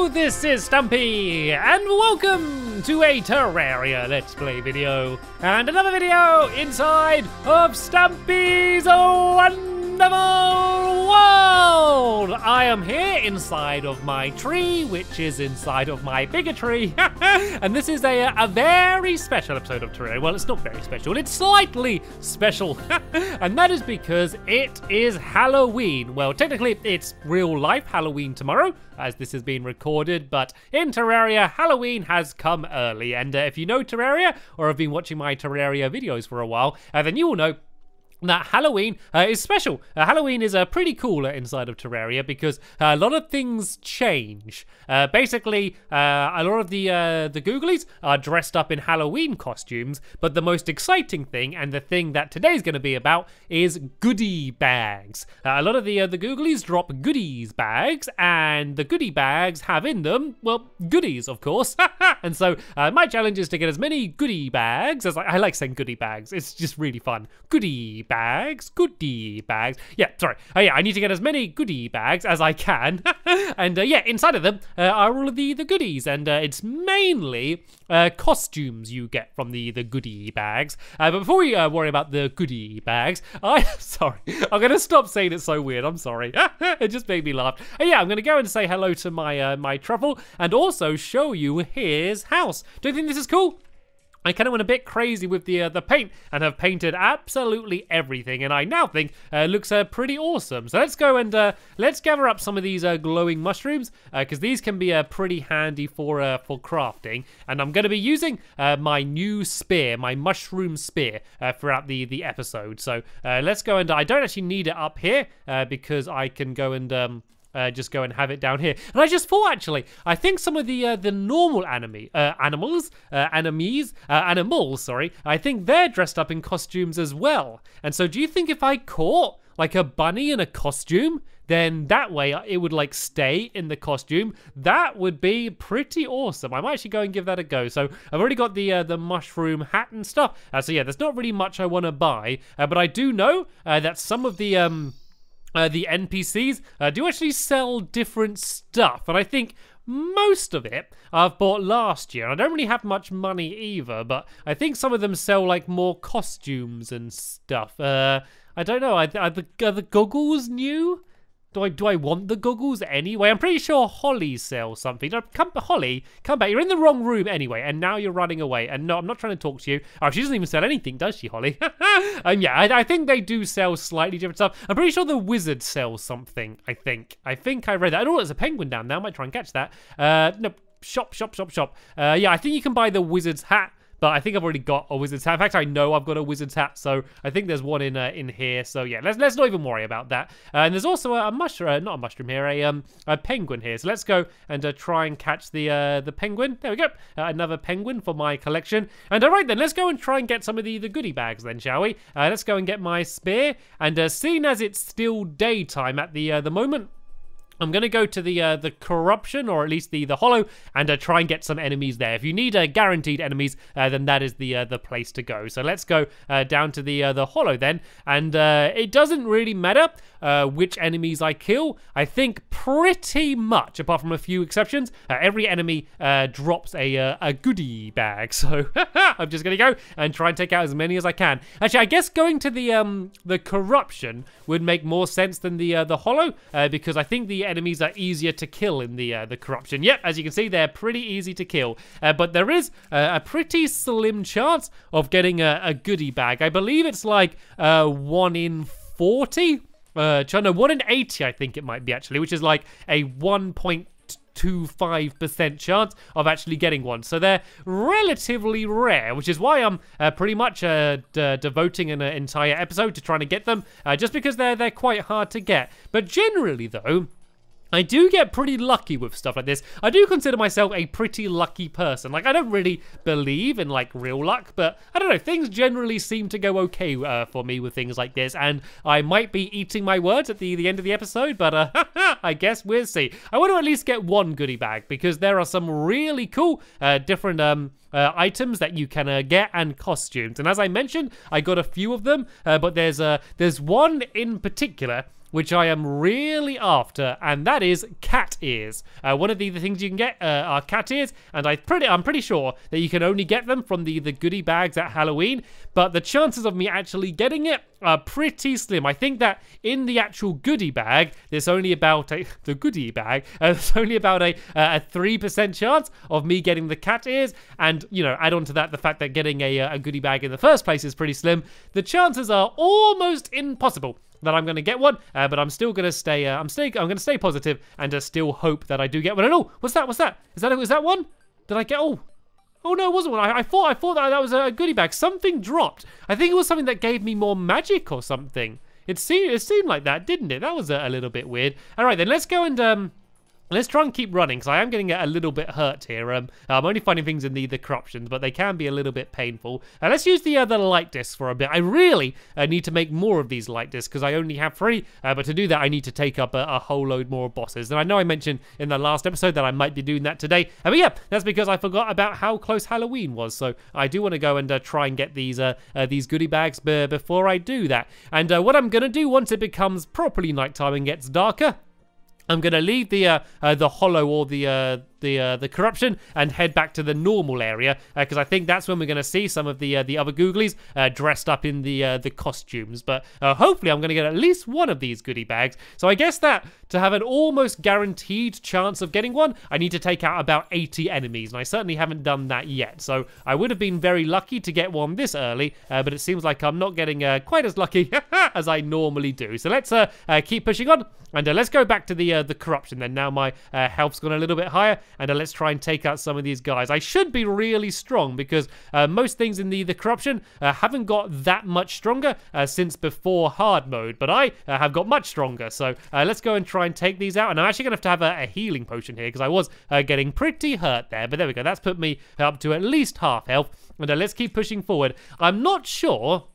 this is Stumpy, and welcome to a Terraria Let's Play video, and another video inside of Stumpy's wonderful world! I am here inside of my tree, which is inside of my bigger tree, and this is a very special episode of Terraria. Well, it's not very special, it's slightly special, and that is because it is Halloween. Well, technically, it's real life Halloween tomorrow, as this is being recorded, but in Terraria, Halloween has come early, and if you know Terraria, or have been watching my Terraria videos for a while, then you will know that Halloween is special. Halloween is pretty cool inside of Terraria because a lot of things change. Basically, a lot of the Googlies are dressed up in Halloween costumes, but the most exciting thing, and the thing that today's going to be about, is goodie bags. A lot of the Googlies drop goodies bags, and the goodie bags have in them, well, goodies, of course. And so my challenge is to get as many goodie bags as I like saying goodie bags. It's just really fun. Goodie bags. Yeah, sorry. Yeah, I need to get as many goodie bags as I can. And yeah, inside of them are all of the goodies, and it's mainly costumes you get from the goodie bags. But before we worry about the goodie bags, sorry, I'm gonna stop saying it so weird. I'm sorry. It just made me laugh. Yeah, I'm gonna go and say hello to my my truffle, and also show you his house. Do you think this is cool? I kind of went a bit crazy with the paint and have painted absolutely everything, and I now think it looks pretty awesome. So let's go and let's gather up some of these glowing mushrooms, because these can be pretty handy for crafting. And I'm going to be using my new spear, my mushroom spear, throughout the episode. So let's go and I don't actually need it up here because I can go and just go and have it down here. And I just thought, actually, I think some of the normal animals, sorry, I think they're dressed up in costumes as well. And so do you think if I caught like a bunny in a costume, then that way it would like stay in the costume? That would be pretty awesome. I might actually go and give that a go. So I've already got the mushroom hat and stuff. So yeah, there's not really much I want to buy, but I do know that some of the NPCs do actually sell different stuff, and I think most of it I've bought last year. I don't really have much money either, but I think some of them sell like more costumes and stuff. I don't know, are the goggles new? Do I want the goggles anyway? I'm pretty sure Holly sells something. No, Holly, come back. You're in the wrong room anyway, and now you're running away. And no, I'm not trying to talk to you. Oh, she doesn't even sell anything, does she, Holly? Yeah, I think they do sell slightly different stuff. I'm pretty sure the wizard sells something, I think. I think I read that. Oh, there's a penguin down there. I might try and catch that. No, shop. Yeah, I think you can buy the wizard's hat. But I think I've already got a wizard's hat. In fact, I know I've got a wizard's hat, so I think there's one in here. So yeah, let's not even worry about that. And there's also a mushroom, not a mushroom here, a penguin here. So let's go and try and catch the penguin. There we go, another penguin for my collection. And all right then, let's go and try and get some of the goodie bags then, shall we? Let's go and get my spear. And seeing as it's still daytime at the moment, I'm going to go to the corruption, or at least the hollow, and try and get some enemies there. If you need guaranteed enemies, then that is the place to go. So let's go down to the hollow then, and it doesn't really matter which enemies I kill. I think pretty much, apart from a few exceptions, every enemy drops a goodie bag. So I'm just going to go and try and take out as many as I can. Actually, I guess going to the corruption would make more sense than the hollow, because I think the enemies are easier to kill in the corruption. Yep, as you can see, they're pretty easy to kill, but there is a pretty slim chance of getting a goodie bag. I believe it's like 1 in 40. No, 1 in 80, I think it might be actually, which is like a 1.25% chance of actually getting one. So they're relatively rare, which is why I'm pretty much devoting an entire episode to trying to get them, just because they're quite hard to get. But generally, though, I do get pretty lucky with stuff like this. I do consider myself a pretty lucky person. Like, I don't really believe in, like, real luck, but I don't know, things generally seem to go okay for me with things like this, and I might be eating my words at the end of the episode, but I guess we'll see. I want to at least get one goodie bag, because there are some really cool different items that you can get, and costumes. And as I mentioned, I got a few of them, but there's one in particular which I am really after, and that is cat cat ears. One of the things you can get are cat ears, and I'm pretty sure that you can only get them from the goodie bags at Halloween, but the chances of me actually getting it are pretty slim. I think that in the actual goodie bag, there's only about there's only about a 3% chance of me getting the cat ears, and add on to that the fact that getting a goodie bag in the first place is pretty slim. The chances are almost impossible that I'm going to get one, but I'm still going to stay. I'm going to stay positive and still hope that I do get one. And what's that? Is that one? Did I get? Oh no, it wasn't one. I thought that was a goodie bag. Something dropped. I think it was something that gave me more magic or something. It seemed like that, didn't it? That was a little bit weird. All right, then let's go and let's try and keep running, because I am getting a little bit hurt here. I'm only finding things in the corruptions, but they can be a little bit painful. Let's use the light discs for a bit. I really need to make more of these light discs, because I only have 3. But to do that, I need to take up a whole load more bosses. And I know I mentioned in the last episode that I might be doing that today. But yeah, that's because I forgot about how close Halloween was. So I do want to go and try and get these goodie bags before I do that. And what I'm going to do once it becomes properly nighttime and gets darker, I'm going to leave the hollow or the corruption and head back to the normal area, because I think that's when we're going to see some of the other googlies dressed up in the costumes. But hopefully I'm going to get at least one of these goodie bags. So I guess that to have an almost guaranteed chance of getting one, I need to take out about 80 enemies, and I certainly haven't done that yet. So I would have been very lucky to get one this early, but it seems like I'm not getting quite as lucky as I normally do. So let's keep pushing on, and let's go back to the corruption then. Now my health's gone a little bit higher, and let's try and take out some of these guys. I should be really strong, because most things in the corruption haven't got that much stronger since before hard mode, but I have got much stronger. So let's go and try and take these out, and I'm actually going to have a healing potion here, because I was getting pretty hurt there. But there we go. That's put me up to at least half health, and let's keep pushing forward. I'm not sure,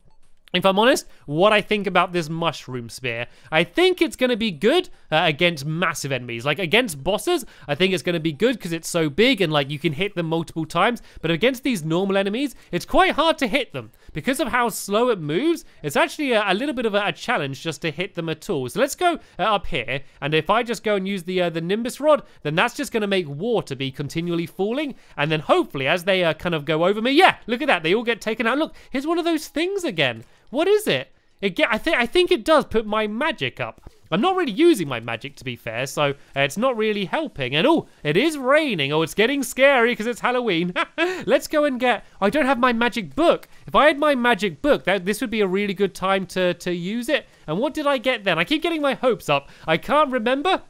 if I'm honest, what I think about this mushroom spear. I think it's going to be good against massive enemies. Like, against bosses, I think it's going to be good because it's so big and, like, you can hit them multiple times. But against these normal enemies, it's quite hard to hit them. Because of how slow it moves, it's actually a little bit of a challenge just to hit them at all. So let's go up here, and if I just go and use the Nimbus Rod, then that's just going to make water be continually falling. And then hopefully, as they kind of go over me, yeah, look at that, they all get taken out. Look, here's one of those things again. What is it? I think it does put my magic up. I'm not really using my magic, to be fair, so it's not really helping. And oh, it is raining. Oh, it's getting scary because it's Halloween. Let's go and get... I don't have my magic book. If I had my magic book, this would be a really good time to use it. And what did I get then? I keep getting my hopes up. I can't remember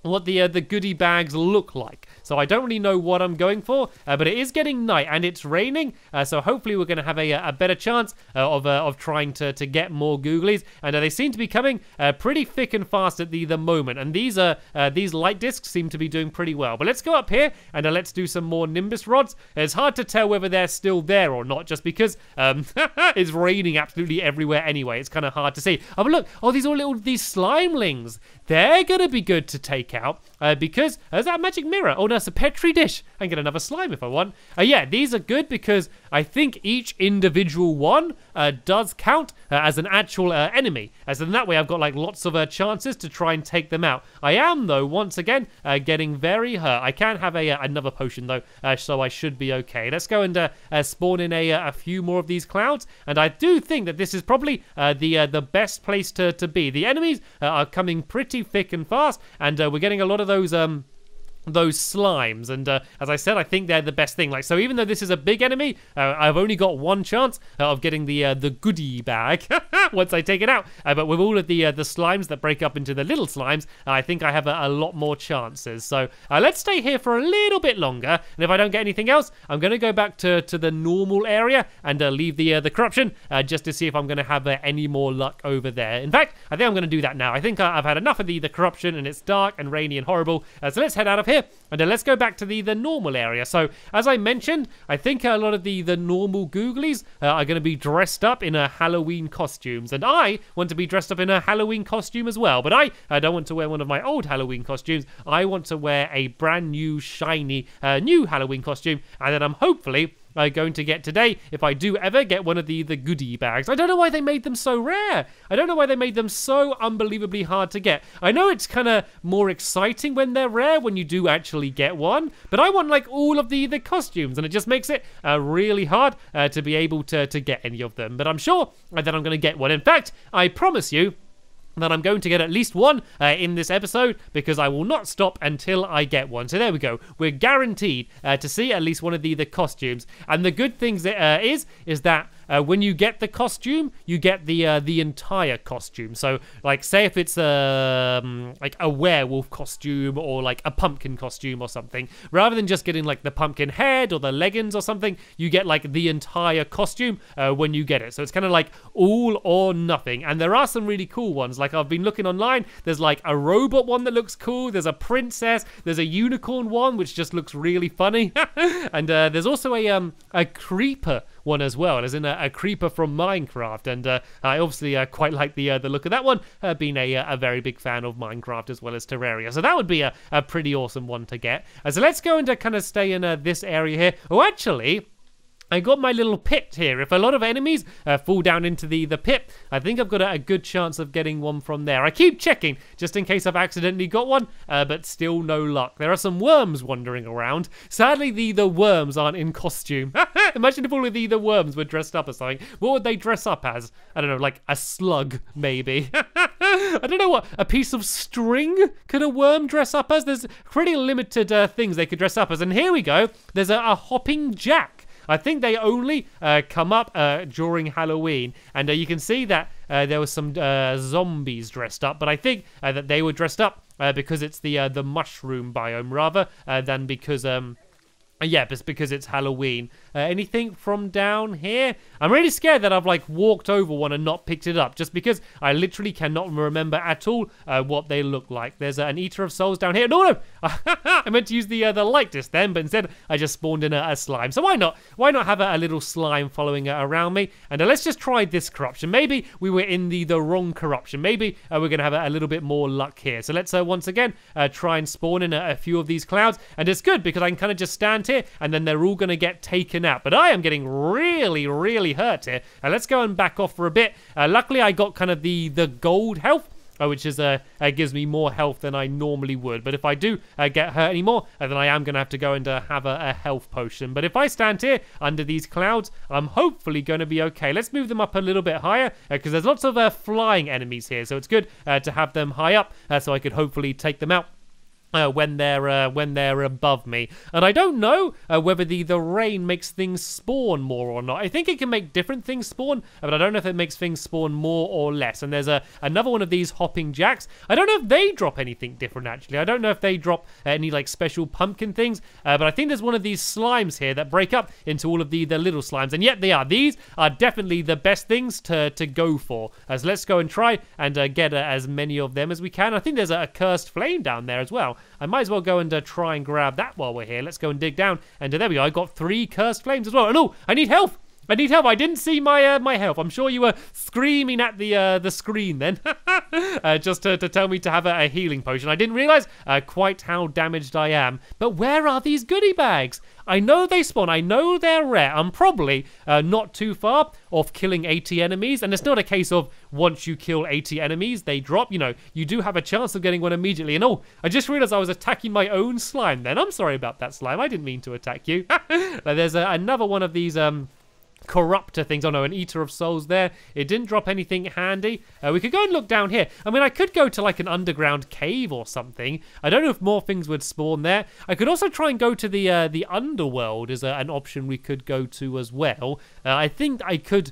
what the goodie bags look like, so I don't really know what I'm going for, but it is getting night and it's raining, so hopefully we're going to have a better chance of trying to get more googlies. And they seem to be coming pretty thick and fast at the moment, and these light discs seem to be doing pretty well. But let's go up here and let's do some more Nimbus rods. It's hard to tell whether they're still there or not, just because it's raining absolutely everywhere anyway. It's kind of hard to see. Oh, but look, these slimelings, they're gonna be good to take out, because is that a magic mirror? Oh no, it's a petri dish. I can get another slime if I want. Yeah, these are good because I think each individual one does count as an actual enemy, as in that way I've got like lots of chances to try and take them out. I am though once again getting very hurt. I can have another potion though, so I should be okay. Let's go and spawn in a few more of these clouds, and I do think that this is probably the best place to be. The enemies are coming pretty thick and fast, and we're getting a lot of those slimes, and as I said, I think they're the best thing. Like, so even though this is a big enemy, I've only got one chance of getting the goodie bag once I take it out, but with all of the slimes that break up into the little slimes, I think I have a lot more chances. So let's stay here for a little bit longer, and if I don't get anything else, I'm going to go back to the normal area and leave the corruption, just to see if I'm going to have any more luck over there. In fact, I think I'm going to do that now. I think I've had enough of the corruption, and it's dark and rainy and horrible, so let's head out of here. And then let's go back to the normal area. So as I mentioned, I think a lot of the normal googlies are going to be dressed up in Halloween costumes, and I want to be dressed up in a Halloween costume as well. But I don't want to wear one of my old Halloween costumes. I want to wear a brand new shiny new Halloween costume, and then I'm hopefully going to get today if I do ever get one of the goodie bags. I don't know why they made them so rare. I don't know why they made them so unbelievably hard to get. I know it's kind of more exciting when they're rare, when you do actually get one, but I want like all of the costumes, and it just makes it really hard to be able to get any of them. But I'm sure that I'm going to get one. In fact, I promise you that I'm going to get at least one in this episode, because I will not stop until I get one. So there we go. We're guaranteed to see at least one of the costumes. And the good things is that when you get the costume, you get the entire costume. So like, say if it's like a werewolf costume or like a pumpkin costume or something, rather than just getting like the pumpkin head or the leggings or something, you get like the entire costume when you get it. So it's kind of like all or nothing. And there are some really cool ones. Like, I've been looking online, there's like a robot one that looks cool, there's a princess, there's a unicorn one which just looks really funny, and there's also a creeper one as well, as in a creeper from Minecraft, and I obviously quite like the look of that one, being a very big fan of Minecraft as well as Terraria. So that would be a pretty awesome one to get. So let's go and kind of stay in this area here. Oh, actually, I got my little pit here. If a lot of enemies fall down into the pit, I think I've got a good chance of getting one from there. I keep checking just in case I've accidentally got one, but still no luck. There are some worms wandering around. Sadly, the worms aren't in costume. Imagine if all of the worms were dressed up as something. What would they dress up as? I don't know, like a slug, maybe. I don't know what. A piece of string could a worm dress up as? There's pretty limited things they could dress up as. And here we go. There's a hopping jack. I think they only come up during Halloween, and you can see that there was some zombies dressed up, but I think that they were dressed up because it's the mushroom biome rather than because yeah, just because it's Halloween. Anything from down here? I'm really scared that I've like walked over one and not picked it up, just because I literally cannot remember at all what they look like. There's an Eater of Souls down here. No! I meant to use the light disc then, but instead I just spawned in a slime. So why not? Why not have a little slime following around me? And let's just try this corruption. Maybe we were in the wrong corruption. Maybe we're going to have a little bit more luck here. So let's once again try and spawn in a few of these clouds. And it's good because I can kind of just stand here, and then they're all going to get taken out. But I am getting really, really hurt here. Let's go and back off for a bit. Luckily, I got kind of the gold health, which is gives me more health than I normally would. But if I do get hurt anymore, then I am going to have to go and have a health potion. But if I stand here under these clouds, I'm hopefully going to be okay. Let's move them up a little bit higher, because there's lots of flying enemies here. So it's good to have them high up, so I could hopefully take them out when they're above me. And I don't know whether the rain makes things spawn more or not. I think it can make different things spawn, but I don't know if it makes things spawn more or less. And there's another one of these hopping jacks. I don't know if they drop anything different, actually. I don't know if they drop any like special pumpkin things, but I think there's one of these slimes here that break up into all of the little slimes, and yet they are. These are definitely the best things to go for. So let's go and try and get as many of them as we can. I think there's a cursed flame down there as well. I might as well go and try and grab that while we're here. Let's go and dig down. And there we go. I got 3 cursed flames as well. And oh, I need health. I need help. I didn't see my my health. I'm sure you were screaming at the screen then, just to tell me to have a healing potion. I didn't realize quite how damaged I am. But where are these goodie bags? I know they spawn. I know they're rare. I'm probably not too far off killing 80 enemies. And it's not a case of once you kill 80 enemies, they drop. You know, you do have a chance of getting one immediately. And oh, I just realized I was attacking my own slime then. I'm sorry about that, slime. I didn't mean to attack you. There's another one of these corruptor things. Oh no, an Eater of Souls there. It didn't drop anything handy. We could go and look down here. I mean, I could go to like an underground cave or something. I don't know if more things would spawn there. I could also try and go to the underworld is an option we could go to as well. I think I could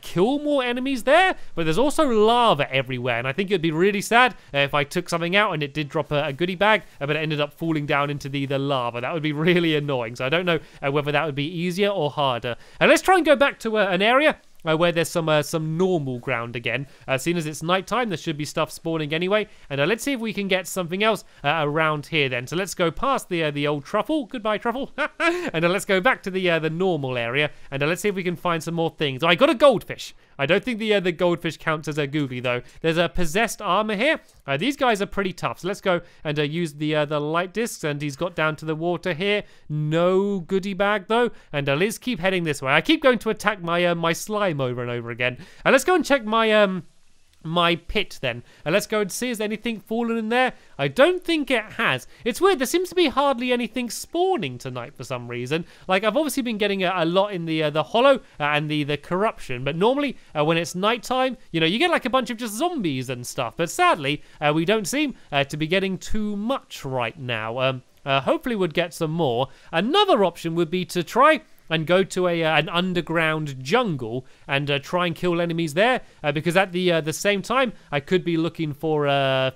kill more enemies there, but there's also lava everywhere, and I think it'd be really sad if I took something out and it did drop a goodie bag, but it ended up falling down into the lava. That would be really annoying, so I don't know whether that would be easier or harder. And let's try and go back to an area where there's some normal ground again. Seeing as it's nighttime, there should be stuff spawning anyway. And let's see if we can get something else around here then. So let's go past the old truffle. Goodbye, truffle. And let's go back to the normal area. And let's see if we can find some more things. Oh, I got a goldfish. I don't think the goldfish counts as a googly though. There's a possessed armor here. These guys are pretty tough. So let's go and use the light discs. And he's got down to the water here. No goodie bag though. And let's keep heading this way. I keep going to attack my my slime over and over again. Let's go and check my pit then. Let's go and see, has anything fallen in there? I don't think it has. It's weird, there seems to be hardly anything spawning tonight for some reason. Like, I've obviously been getting a lot in the hollow and the corruption, but normally when it's nighttime, you know, you get like a bunch of just zombies and stuff, but sadly we don't seem to be getting too much right now. Hopefully we'd get some more. Another option would be to try and go to an underground jungle and try and kill enemies there, because at the same time I could be looking for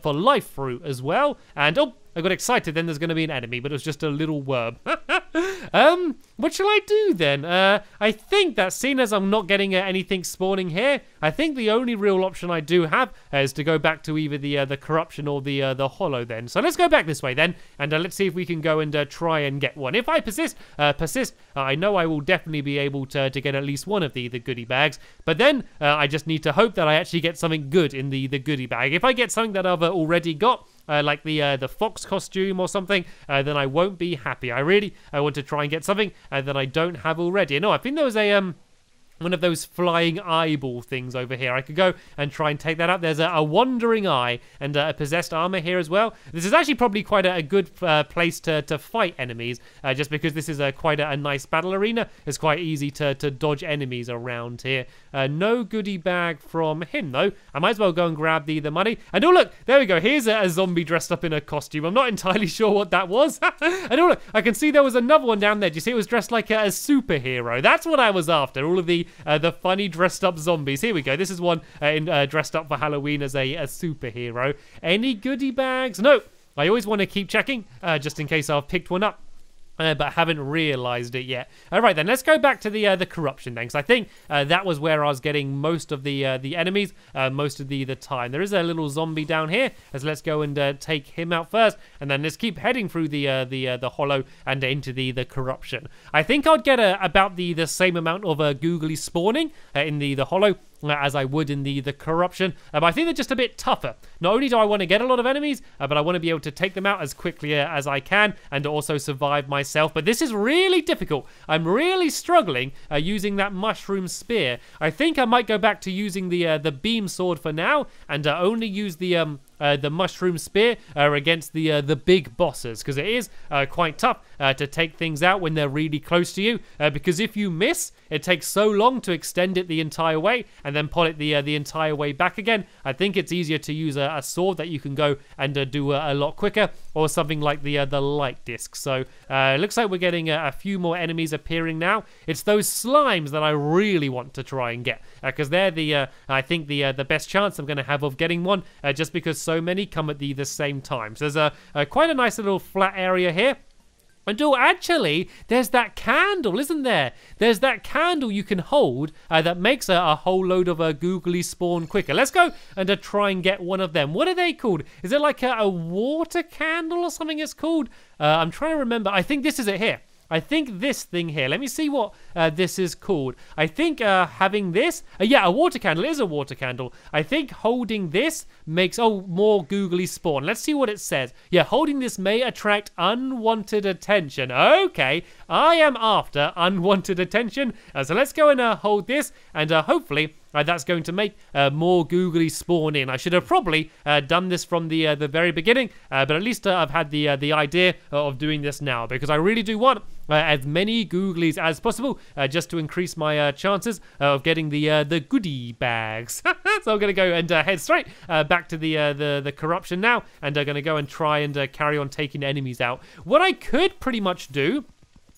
life fruit as well. And oh, I got excited, then there's going to be an enemy, but it was just a little worm. What shall I do then? I think that seeing as I'm not getting anything spawning here, I think the only real option I do have is to go back to either the corruption or the hollow then. So let's go back this way then, and let's see if we can go and try and get one. If I persist, I know I will definitely be able to get at least one of the goodie bags, but then I just need to hope that I actually get something good in the goodie bag. If I get something that I've already got, like the fox costume or something, then I won't be happy. I want to try and get something that I don't have already. No, I think there was a one of those flying eyeball things over here. I could go and try and take that up. There's a wandering eye and a possessed armor here as well. This is actually probably quite a good place to fight enemies, just because this is quite a nice battle arena. It's quite easy to dodge enemies around here. No goodie bag from him though. I might as well go and grab the money. And oh look, there we go. Here's a zombie dressed up in a costume. I'm not entirely sure what that was. And oh look, I can see there was another one down there. Do you see it was dressed like a superhero? That's what I was after. All of the funny dressed up zombies. Here we go. This is one dressed up for Halloween as a superhero. Any goodie bags? No. I always want to keep checking just in case I've picked one up. But haven't realised it yet. All right, then let's go back to the corruption then, because I think that was where I was getting most of the enemies most of the time. There is a little zombie down here, so let's go and take him out first, and then let's keep heading through the hollow and into the corruption. I think I'd get about the same amount of googly spawning in the hollow as I would in the corruption. But I think they're just a bit tougher. Not only do I want to get a lot of enemies, but I want to be able to take them out as quickly as I can and also survive myself. But this is really difficult. I'm really struggling using that mushroom spear. I think I might go back to using the beam sword for now and only use the mushroom spear against the big bosses, because it is quite tough to take things out when they're really close to you, because if you miss, it takes so long to extend it the entire way and then pull it the entire way back again. I think it's easier to use a sword that you can go and do a lot quicker, or something like the light disc. So it looks like we're getting a few more enemies appearing now. It's those slimes that I really want to try and get, because they're I think the best chance I'm going to have of getting one, just because so many come at the same time. So there's quite a nice little flat area here. And oh, actually, there's that candle, isn't there? There's that candle you can hold that makes a whole load of googly spawn quicker. Let's go and try and get one of them. What are they called? Is it like a water candle or something it's called? I'm trying to remember. I think this is it here. I think this thing here, let me see what this is called. I think having this, yeah, a water candle is a water candle. I think holding this makes, more googly spawn. Let's see what it says. Yeah, holding this may attract unwanted attention. Okay, I am after unwanted attention. So let's go and hold this, and hopefully that's going to make more googly spawn in. I should have probably done this from the very beginning, but at least I've had the idea of doing this now, because I really do want as many googlies as possible, just to increase my chances of getting the goodie bags. So I'm going to go and head straight back to the corruption now, and I'm going to go and try and carry on taking enemies out. What I could pretty much do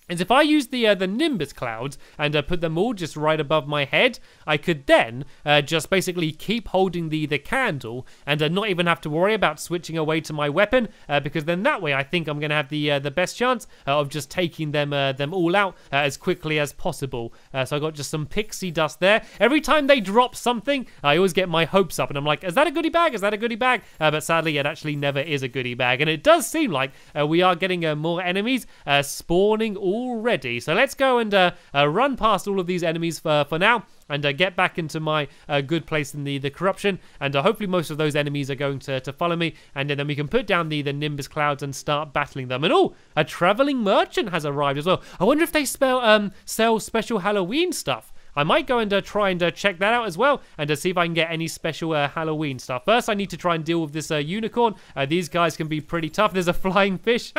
is if I use the Nimbus clouds and put them all just right above my head, I could then just basically keep holding the candle and not even have to worry about switching away to my weapon, because then that way I think I'm going to have the best chance of just taking them all out as quickly as possible. So I got just some pixie dust there. Every time they drop something, I always get my hopes up and I'm like, is that a goodie bag? Is that a goodie bag? But sadly, it actually never is a goodie bag. And it does seem like we are getting more enemies spawning already. So let's go and run past all of these enemies for now and get back into my good place in the corruption, and hopefully most of those enemies are going to follow me, and then we can put down the Nimbus clouds and start battling them. And oh, a traveling merchant has arrived as well. I wonder if they sell special Halloween stuff. I might go and try and check that out as well, and see if I can get any special Halloween stuff. First, I need to try and deal with this unicorn. These guys can be pretty tough. There's a flying fish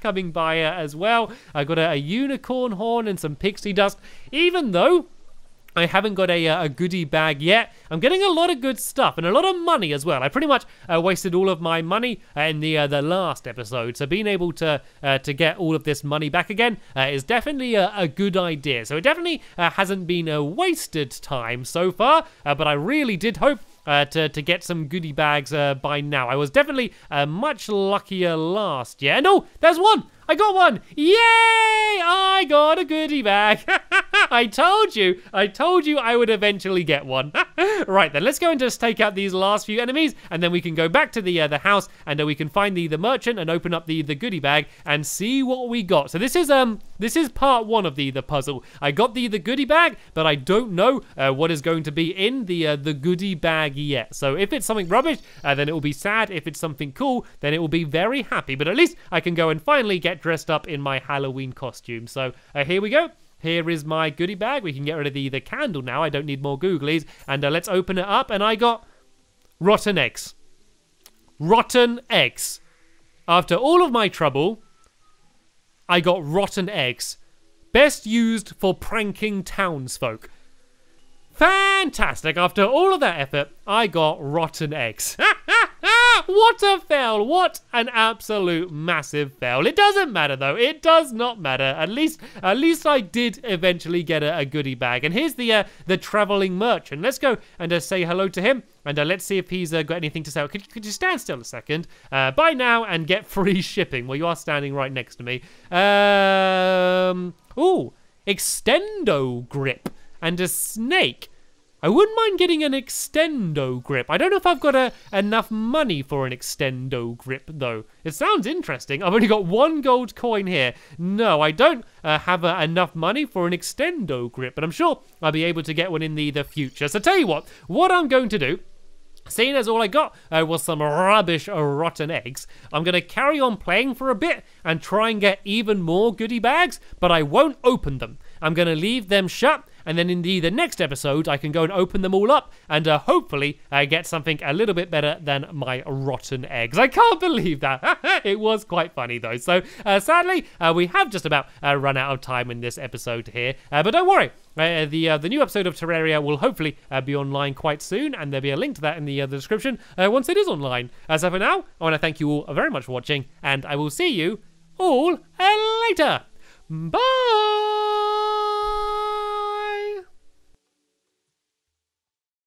coming by as well. I got a unicorn horn and some pixie dust. Even though I haven't got a goodie bag yet, I'm getting a lot of good stuff and a lot of money as well. I pretty much wasted all of my money in the last episode, so being able to get all of this money back again is definitely a good idea. So it definitely hasn't been a wasted time so far, but I really did hope to get some goodie bags by now. I was definitely much luckier last year. And oh, there's one! I got one! Yay! I got a goodie bag. I told you I would eventually get one. Right then, let's go and just take out these last few enemies, and then we can go back to the house, and we can find the merchant and open up the goodie bag and see what we got. So this is part one of the puzzle. I got the goodie bag, but I don't know what is going to be in the goodie bag yet. So if it's something rubbish, then it will be sad. If it's something cool, then it will be very happy. But at least I can go and finally get dressed up in my Halloween costume. So here we go. Here is my goodie bag. We can get rid of the candle now. I don't need more googlies. And let's open it up. And I got rotten eggs. Rotten eggs. After all of my trouble, I got rotten eggs. Best used for pranking townsfolk. Fantastic. After all of that effort, I got rotten eggs. What a fail. What an absolute massive fail. It doesn't matter though. It does not matter. At least I did eventually get a goodie bag. And here's the traveling merchant. Let's go and say hello to him. And let's see if he's got anything to sell. Could you stand still a second? Buy now and get free shipping. Well, you are standing right next to me. Ooh, extendo grip and a snake. I wouldn't mind getting an extendo grip. I don't know if I've got enough money for an extendo grip, though. It sounds interesting. I've only got 1 gold coin here. No, I don't have enough money for an extendo grip, but I'm sure I'll be able to get one in the future. So tell you what I'm going to do, seeing as all I got was some rubbish rotten eggs, I'm going to carry on playing for a bit and try and get even more goodie bags, but I won't open them. I'm going to leave them shut, and then in the next episode, I can go and open them all up and hopefully get something a little bit better than my rotten eggs. I can't believe that. It was quite funny, though. So sadly, we have just about run out of time in this episode here. But don't worry. The new episode of Terraria will hopefully be online quite soon, and there'll be a link to that in the description once it is online. So for now, I want to thank you all very much for watching, and I will see you all later. Bye!